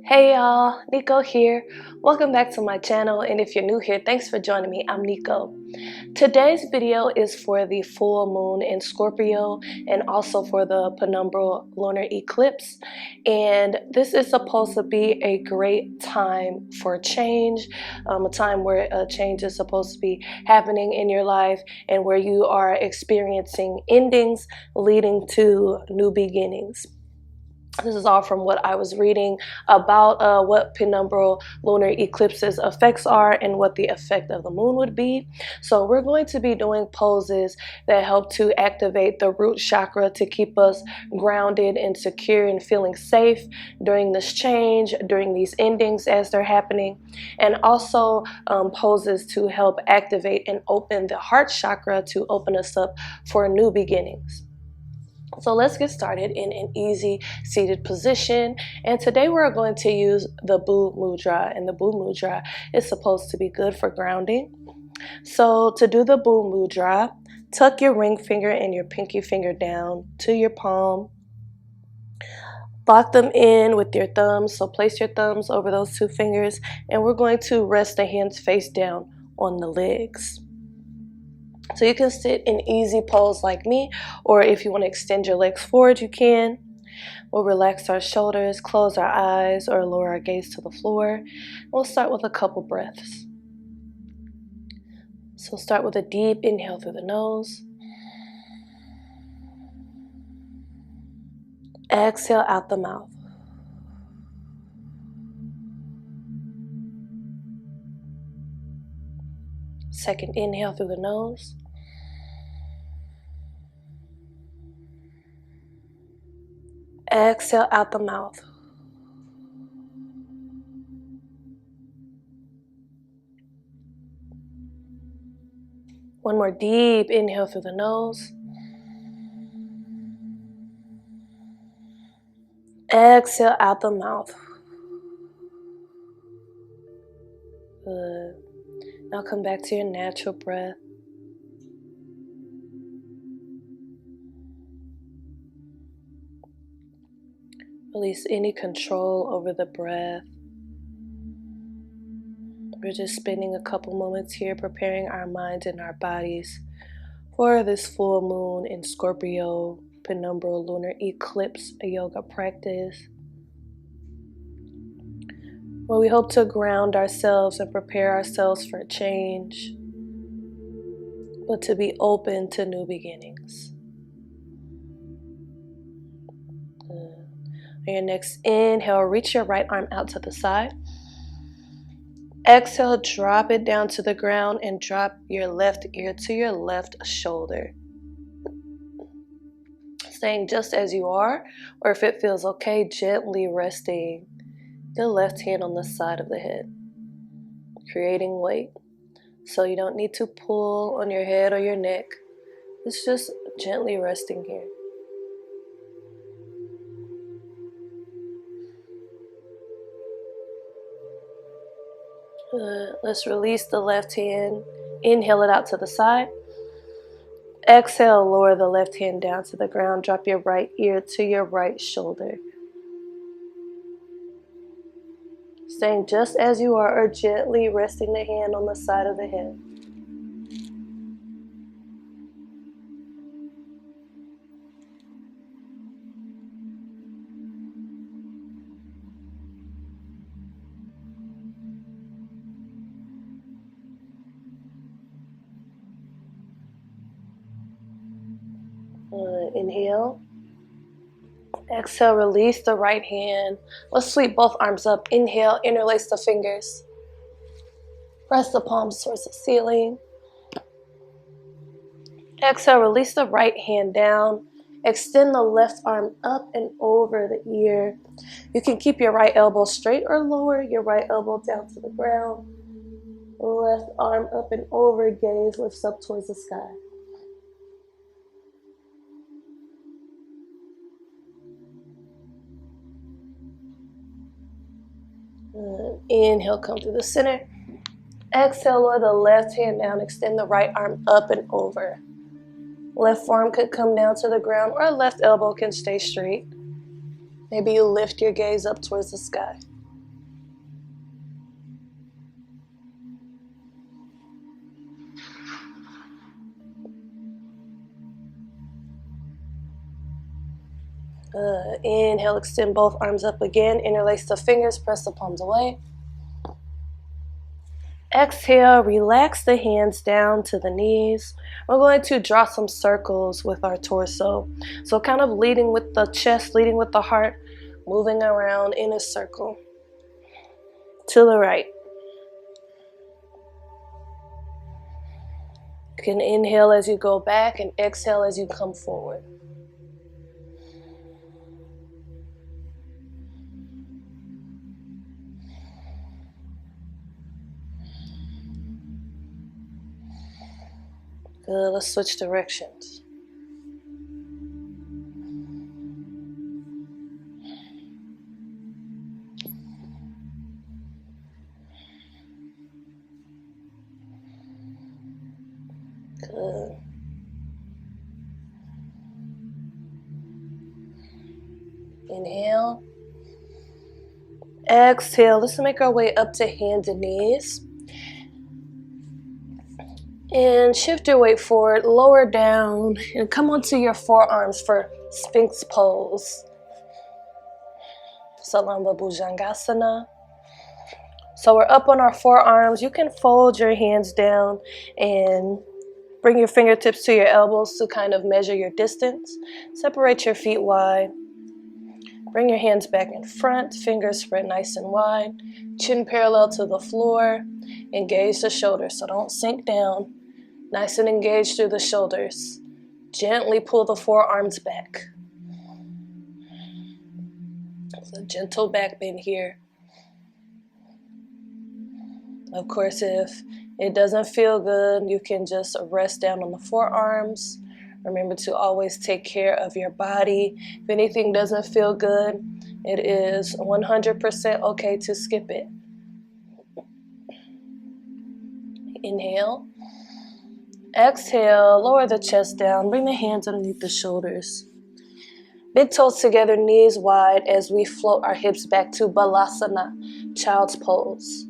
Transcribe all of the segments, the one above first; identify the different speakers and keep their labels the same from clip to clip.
Speaker 1: Hey y'all, Nico here. Welcome back to my channel, and if you're new here, thanks for joining me. I'm Nico. Today's video is for the full moon in Scorpio and also for the penumbral lunar eclipse. And this is supposed to be a great time for change, a time where a change is supposed to be happening in your life and where you are experiencing endings leading to new beginnings. This is all from what I was reading about what penumbral lunar eclipses effects are and what the effect of the moon would be. So we're going to be doing poses that help to activate the root chakra to keep us grounded and secure and feeling safe during this change, during these endings as they're happening, and also poses to help activate and open the heart chakra to open us up for new beginnings. So let's get started in an easy seated position. And today we're going to use the Bu Mudra. And the Bu Mudra is supposed to be good for grounding. So to do the Bu Mudra, tuck your ring finger and your pinky finger down to your palm. Lock them in with your thumbs. So place your thumbs over those two fingers. And we're going to rest the hands face down on the legs. So you can sit in easy pose like me, or if you want to extend your legs forward, you can. We'll relax our shoulders, close our eyes, or lower our gaze to the floor. We'll start with a couple breaths. So start with a deep inhale through the nose. Exhale out the mouth. Second inhale through the nose. Exhale out the mouth. One more deep inhale through the nose. Exhale out the mouth. Good. Now come back to your natural breath. Release any control over the breath. We're just spending a couple moments here preparing our minds and our bodies for this full moon in Scorpio, penumbral lunar eclipse, a yoga practice where we hope to ground ourselves and prepare ourselves for change, but to be open to new beginnings. On your next inhale, reach your right arm out to the side. Exhale, drop it down to the ground and drop your left ear to your left shoulder. Staying just as you are, or if it feels okay, gently resting the left hand on the side of the head, creating weight. So you don't need to pull on your head or your neck. It's just gently resting here. Let's release the left hand. Inhale it out to the side. Exhale, lower the left hand down to the ground. Drop your right ear to your right shoulder. Staying just as you are, or gently resting the hand on the side of the head. Inhale. Exhale, release the right hand. Let's sweep both arms up. Inhale, interlace the fingers. Press the palms towards the ceiling. Exhale, release the right hand down. Extend the left arm up and over the ear. You can keep your right elbow straight or lower your right elbow down to the ground. Left arm up and over, gaze lifts up towards the sky. Inhale, come through the center. Exhale, lower the left hand down. Extend the right arm up and over. Left forearm could come down to the ground, or left elbow can stay straight. Maybe you lift your gaze up towards the sky. Inhale, extend both arms up again. Interlace the fingers, press the palms away. Exhale, relax the hands down to the knees. We're going to draw some circles with our torso. So kind of leading with the chest, leading with the heart, moving around in a circle. To the right. You can inhale as you go back and exhale as you come forward. Good, let's switch directions. Good. Inhale. Exhale. Let's make our way up to hands and knees. And shift your weight forward, lower down, and come onto your forearms for Sphinx pose. Salamba Bhujangasana. So we're up on our forearms. You can fold your hands down and bring your fingertips to your elbows to kind of measure your distance. Separate your feet wide. Bring your hands back in front, fingers spread nice and wide. Chin parallel to the floor. Engage the shoulders, so don't sink down. Nice and engaged through the shoulders. Gently pull the forearms back. It's a gentle back bend here. Of course, if it doesn't feel good, you can just rest down on the forearms. Remember to always take care of your body. If anything doesn't feel good, it is 100% okay to skip it. Inhale. Exhale, lower the chest down. Bring the hands underneath the shoulders. Big toes together, knees wide as we float our hips back to Balasana, child's pose.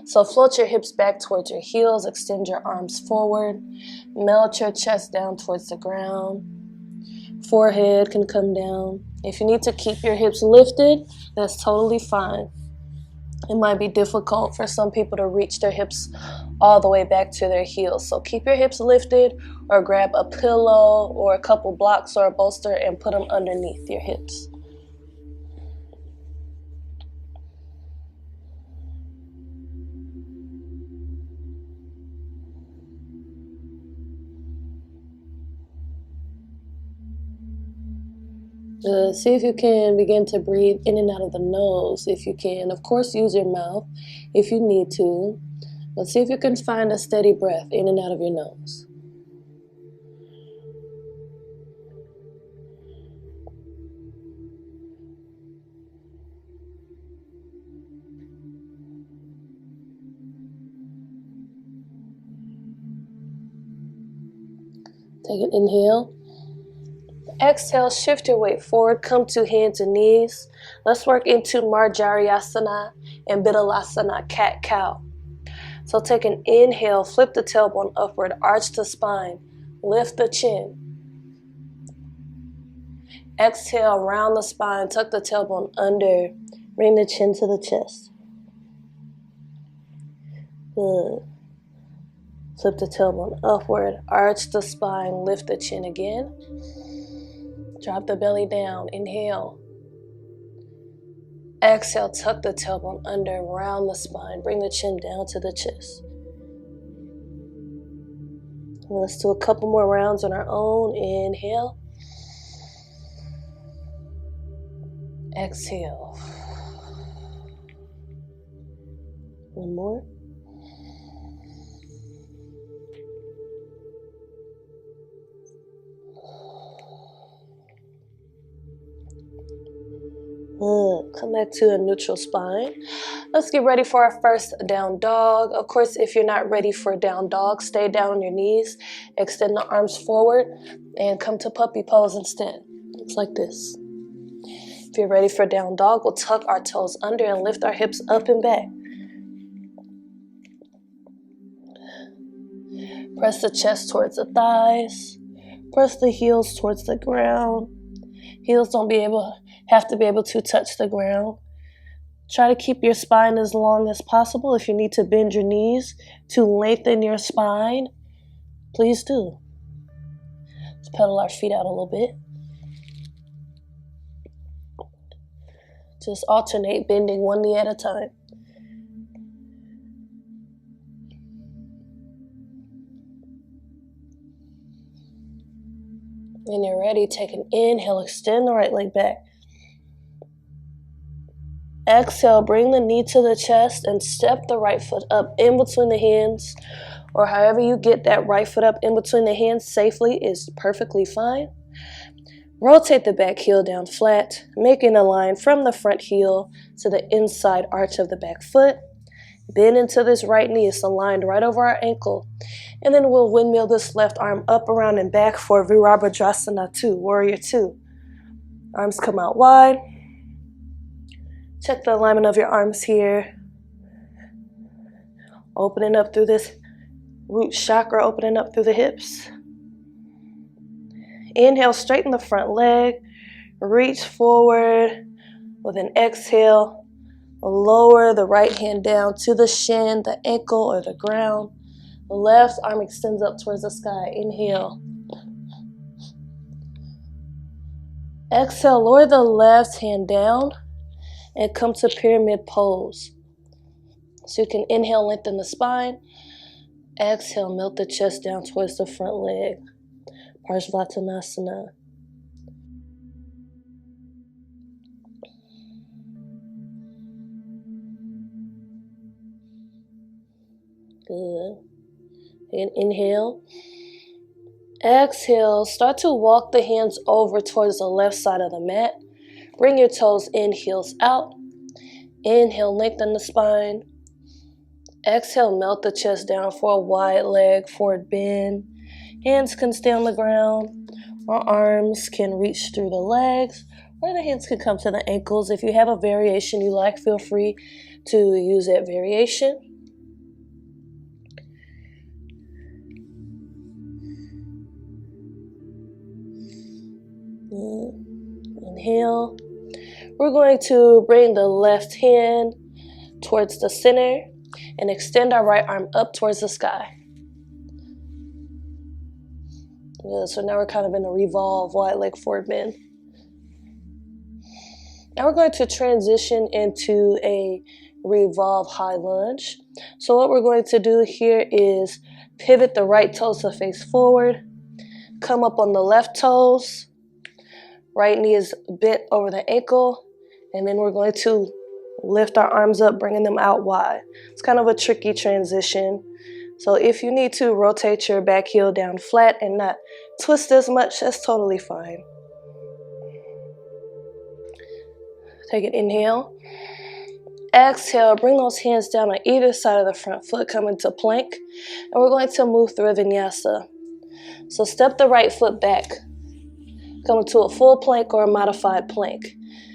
Speaker 1: So float your hips back towards your heels, extend your arms forward, melt your chest down towards the ground. Forehead can come down. If you need to keep your hips lifted, that's totally fine. It might be difficult for some people to reach their hips all the way back to their heels. So keep your hips lifted or grab a pillow or a couple blocks or a bolster and put them underneath your hips. See if you can begin to breathe in and out of the nose if you can. Of course, use your mouth if you need to. But see if you can find a steady breath in and out of your nose. Take an inhale. Exhale, shift your weight forward, come to hands and knees. Let's work into Marjaryasana and Bidalasana, cat-cow. So take an inhale, flip the tailbone upward, arch the spine, lift the chin. Exhale, round the spine, tuck the tailbone under, bring the chin to the chest. Good. Flip the tailbone upward, arch the spine, lift the chin again. Drop the belly down, inhale. Exhale, tuck the tailbone under, round the spine, bring the chin down to the chest. Let's do a couple more rounds on our own. Inhale. Exhale. One more. Come back to a neutral spine. Let's get ready for our first down dog. Of course, if you're not ready for down dog, stay down on your knees, extend the arms forward, and come to puppy pose instead. Looks like this. If you're ready for down dog, we'll tuck our toes under and lift our hips up and back. Press the chest towards the thighs. Press the heels towards the ground. Heels don't have to be able to touch the ground. Try to keep your spine as long as possible. If you need to bend your knees to lengthen your spine, please do. Let's pedal our feet out a little bit. Just alternate bending one knee at a time. When you're ready, take an inhale, extend the right leg back. Exhale, bring the knee to the chest and step the right foot up in between the hands, or however you get that right foot up in between the hands safely is perfectly fine. Rotate the back heel down flat, making a line from the front heel to the inside arch of the back foot. Bend into this right knee. It's aligned right over our ankle. And then we'll windmill this left arm up, around, and back for Virabhadrasana 2, Warrior 2. Arms come out wide. Check the alignment of your arms here. Opening up through this root chakra, opening up through the hips. Inhale, straighten the front leg. Reach forward with an exhale. Lower the right hand down to the shin, the ankle, or the ground. The left arm extends up towards the sky. Inhale. Exhale, lower the left hand down and come to pyramid pose. So you can inhale, lengthen the spine. Exhale, melt the chest down towards the front leg. Parsvattanasana. Good. And inhale. Exhale, start to walk the hands over towards the left side of the mat. Bring your toes in, heels out. Inhale, lengthen the spine. Exhale, melt the chest down for a wide leg, forward bend. Hands can stay on the ground, or arms can reach through the legs, or the hands can come to the ankles. If you have a variation you like, feel free to use that variation. Inhale. We're going to bring the left hand towards the center and extend our right arm up towards the sky. Good. So now we're kind of in a revolve, wide leg forward bend. Now we're going to transition into a revolve high lunge. So what we're going to do here is pivot the right toes to face forward, come up on the left toes, right knee is bent over the ankle, and then we're going to lift our arms up, bringing them out wide. It's kind of a tricky transition. So if you need to rotate your back heel down flat and not twist as much, that's totally fine. Take an inhale. Exhale, bring those hands down on either side of the front foot, come into plank, and we're going to move through a vinyasa. So step the right foot back, come into a full plank or a modified plank.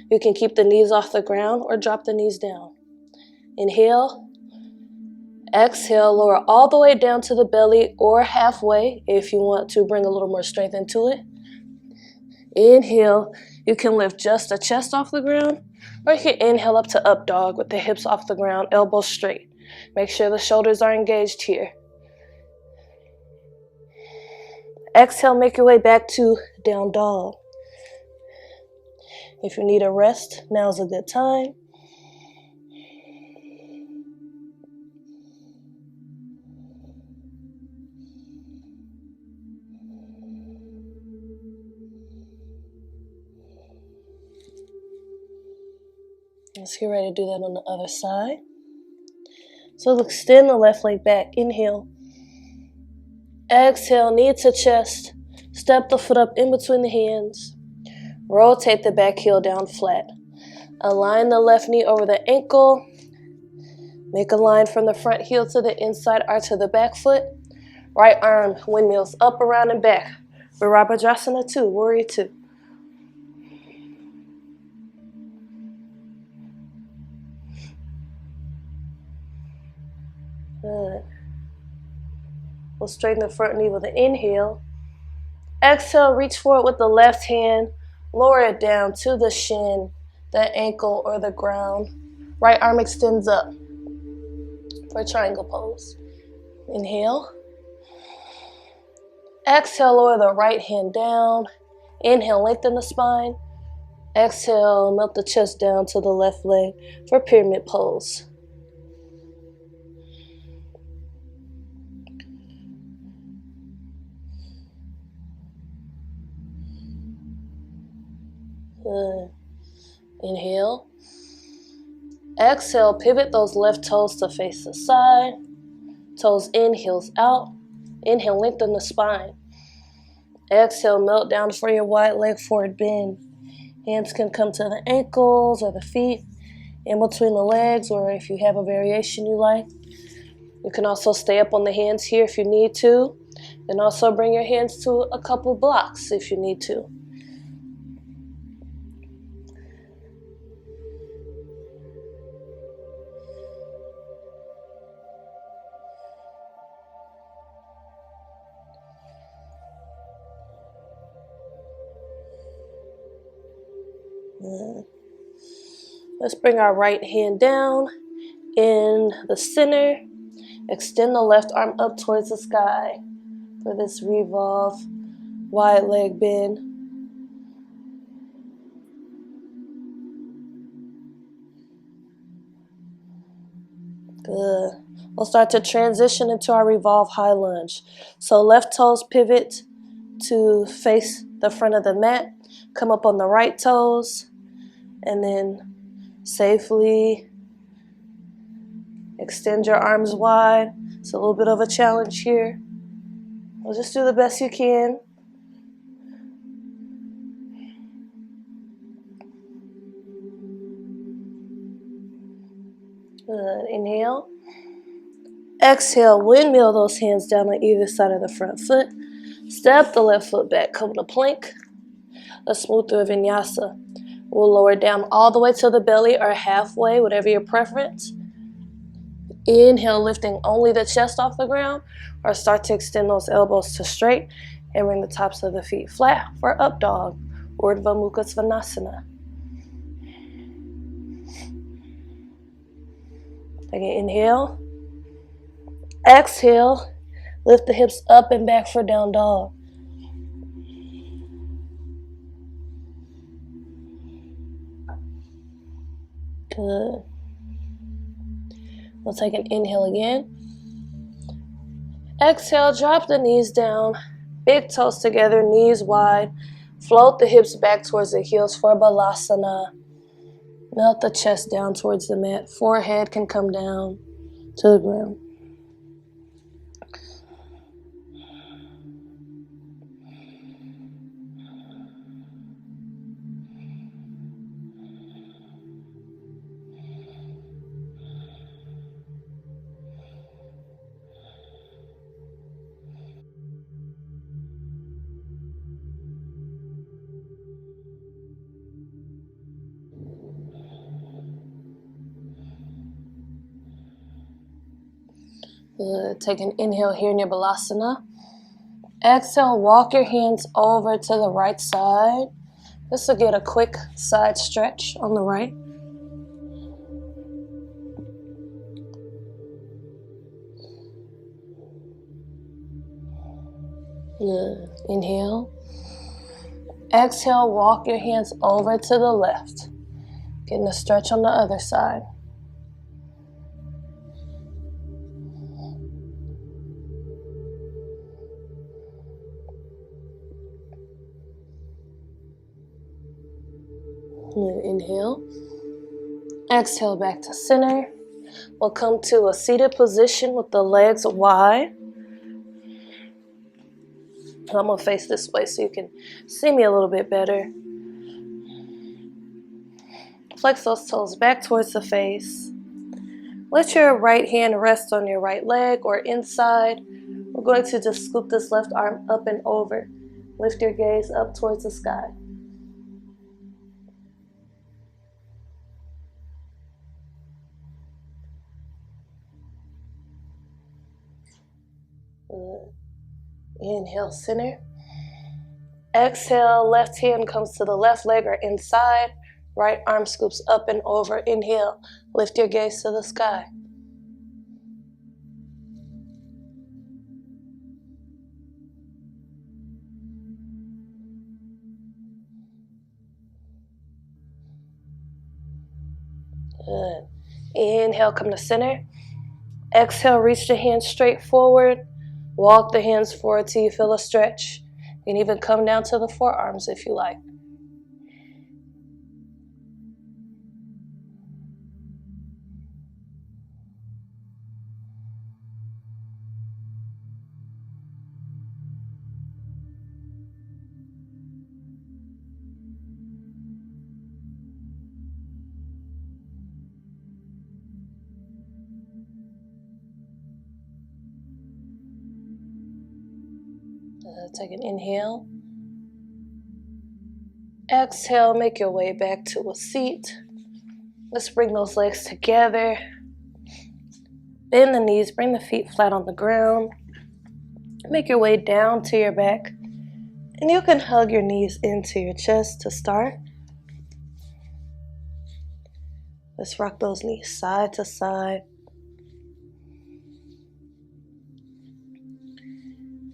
Speaker 1: You can keep the knees off the ground or drop the knees down. Inhale. Exhale, lower all the way down to the belly or halfway if you want to bring a little more strength into it. Inhale, you can lift just the chest off the ground, or you can inhale up to up dog with the hips off the ground, elbows straight. Make sure the shoulders are engaged here. Exhale, make your way back to down dog. If you need a rest, now's a good time. Let's get ready to do that on the other side. So extend the left leg back. Inhale. Exhale, knee to chest. Step the foot up in between the hands. Rotate the back heel down flat. Align the left knee over the ankle. Make a line from the front heel to the inside arch of the back foot. Right arm windmills up, around, and back. Virabhadrasana 2, Warrior 2. Good. We'll straighten the front knee with an inhale. Exhale, reach forward with the left hand. Lower it down to the shin, the ankle, or the ground. Right arm extends up for triangle pose. Inhale. Exhale, lower the right hand down. Inhale, lengthen the spine. Exhale, melt the chest down to the left leg for pyramid pose. Good. Inhale. Exhale, pivot those left toes to face the side. Toes in, heels out. Inhale, lengthen the spine. Exhale, melt down for your wide leg forward bend. Hands can come to the ankles or the feet, in between the legs, or if you have a variation you like. You can also stay up on the hands here if you need to, and also bring your hands to a couple blocks if you need to. Let's bring our right hand down in the center. Extend the left arm up towards the sky for this revolve, wide leg bend. Good. We'll start to transition into our revolve high lunge. So left toes pivot to face the front of the mat. Come up on the right toes and then safely extend your arms wide. It's a little bit of a challenge here. We'll just do the best you can. Good. Inhale. Exhale, windmill those hands down on either side of the front foot. Step the left foot back, come to plank. Let's move through a vinyasa. We'll lower down all the way to the belly or halfway, whatever your preference. Inhale, lifting only the chest off the ground, or start to extend those elbows to straight and bring the tops of the feet flat for up dog, Urdhva Mukha Svanasana. Again, inhale. Exhale, lift the hips up and back for down dog. Good. We'll take an inhale again. Exhale, drop the knees down, big toes together, knees wide. Float the hips back towards the heels for Balasana. Melt the chest down towards the mat. Forehead can come down to the ground. Good. Take an inhale here in your Balasana. Exhale, walk your hands over to the right side. This will get a quick side stretch on the right. Good. Inhale. Exhale, walk your hands over to the left. Getting a stretch on the other side. Inhale. Exhale back to center. We'll come to a seated position with the legs wide. I'm going to face this way so you can see me a little bit better. Flex those toes back towards the face. Let your right hand rest on your right leg or inside. We're going to just scoop this left arm up and over. Lift your gaze up towards the sky. Good. Inhale, center. Exhale, left hand comes to the left leg or inside. Right arm scoops up and over. Inhale, lift your gaze to the sky. Good. Inhale, come to center. Exhale, reach the hands straight forward. Walk the hands forward till you feel a stretch. You can even come down to the forearms if you like. Take an inhale. Exhale, make your way back to a seat. Let's bring those legs together. Bend the knees, bring the feet flat on the ground. Make your way down to your back. And you can hug your knees into your chest to start. Let's rock those knees side to side.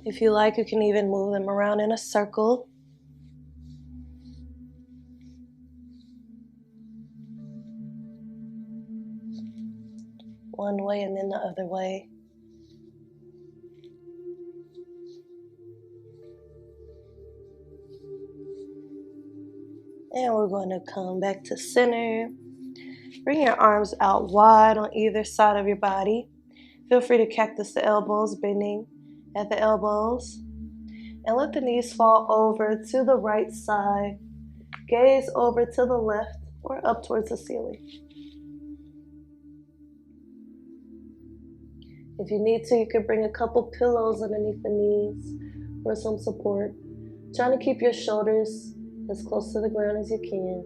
Speaker 1: If you like, you can even move them around in a circle. One way and then the other way. And we're going to come back to center. Bring your arms out wide on either side of your body. Feel free to cactus the elbows, bending at the elbows. And let the knees fall over to the right side. Gaze over to the left or up towards the ceiling. If you need to, you could bring a couple pillows underneath the knees for some support. Trying to keep your shoulders as close to the ground as you can.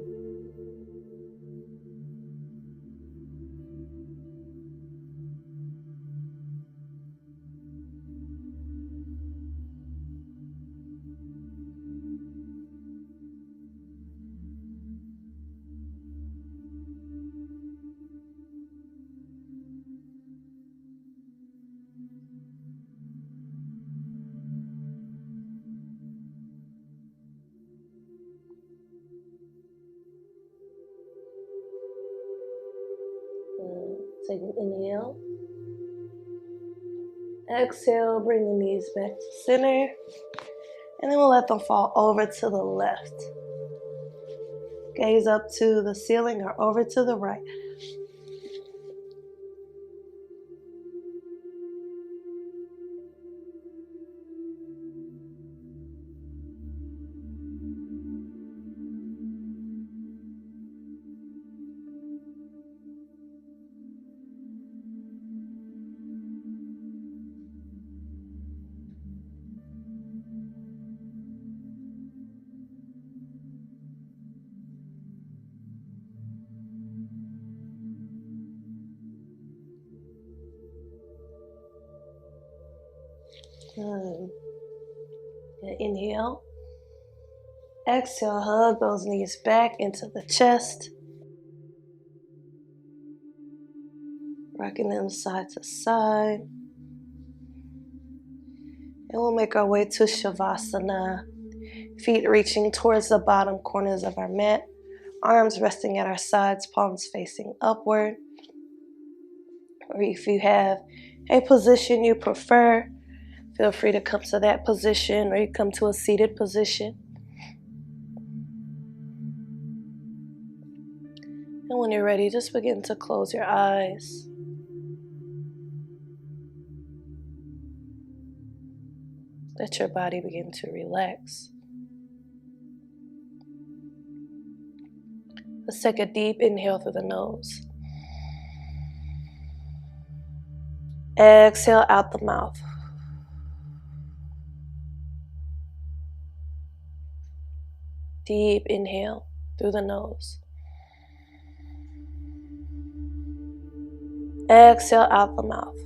Speaker 1: Take an inhale. Exhale, bring the knees back to center. And then we'll let them fall over to the left. Gaze up to the ceiling or over to the right. Good. Inhale. Exhale, hug those knees back into the chest. Rocking them side to side. And we'll make our way to Shavasana. Feet reaching towards the bottom corners of our mat. Arms resting at our sides, palms facing upward. Or if you have a position you prefer, feel free to come to that position, or you come to a seated position. And when you're ready, just begin to close your eyes. Let your body begin to relax. Let's take a deep inhale through the nose. Exhale out the mouth. Deep inhale through the nose. Exhale out the mouth.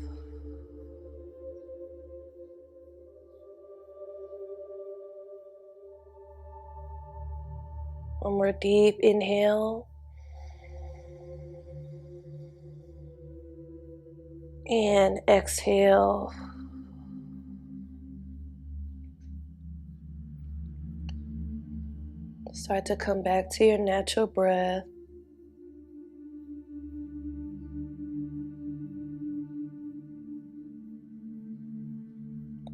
Speaker 1: One more deep inhale. And exhale. Start to come back to your natural breath.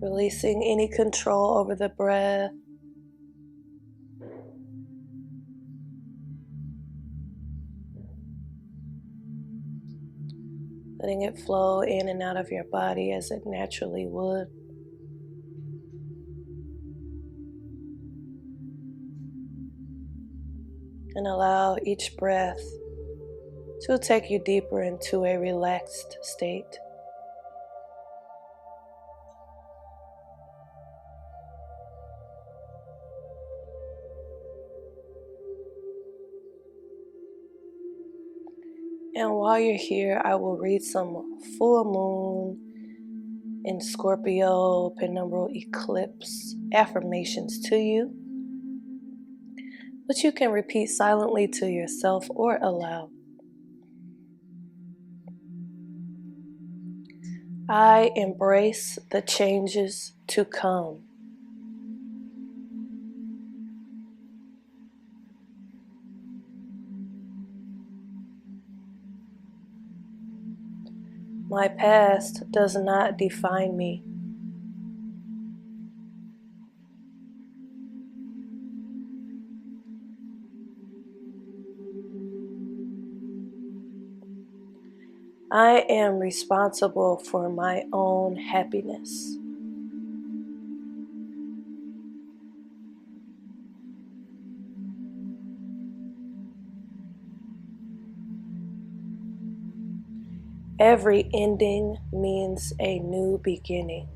Speaker 1: Releasing any control over the breath. Letting it flow in and out of your body as it naturally would. And allow each breath to take you deeper into a relaxed state. And while you're here, I will read some full moon in Scorpio, Penumbral, Eclipse affirmations to you, which you can repeat silently to yourself or aloud. I embrace the changes to come. My past does not define me. I am responsible for my own happiness. Every ending means a new beginning.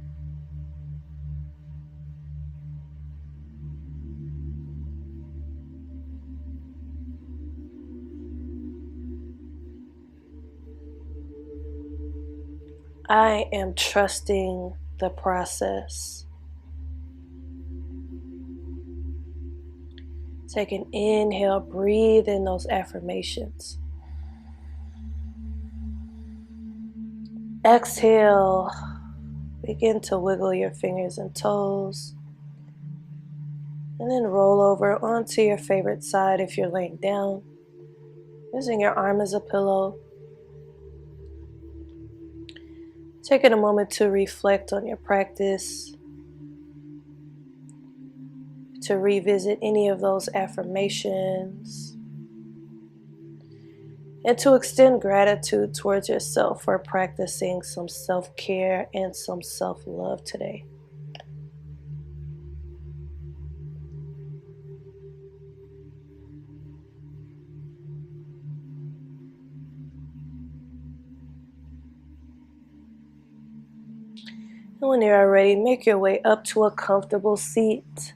Speaker 1: I am trusting the process. Take an inhale, breathe in those affirmations. Exhale, begin to wiggle your fingers and toes. And then roll over onto your favorite side if you're laying down, using your arm as a pillow. Taking a moment to reflect on your practice, to revisit any of those affirmations, and to extend gratitude towards yourself for practicing some self-care and some self-love today. And when you're ready, make your way up to a comfortable seat.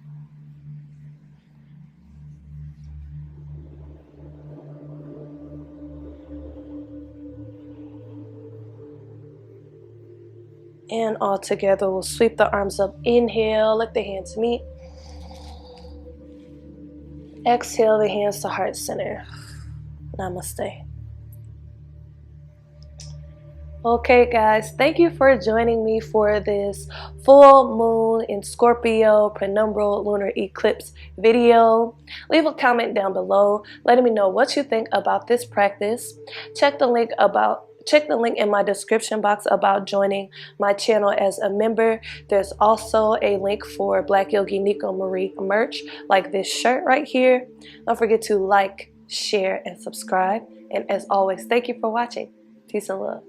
Speaker 1: And all together, we'll sweep the arms up. Inhale, let the hands meet. Exhale, the hands to heart center. Namaste. Okay guys, thank you for joining me for this full moon in Scorpio penumbral lunar eclipse video. Leave a comment down below letting me know what you think about this practice. Check the link in my description box about joining my channel as a member. There's also a link for Black Yogi Nicomarie merch like this shirt right here. Don't forget to like, share, and subscribe. And as always, thank you for watching. Peace and love.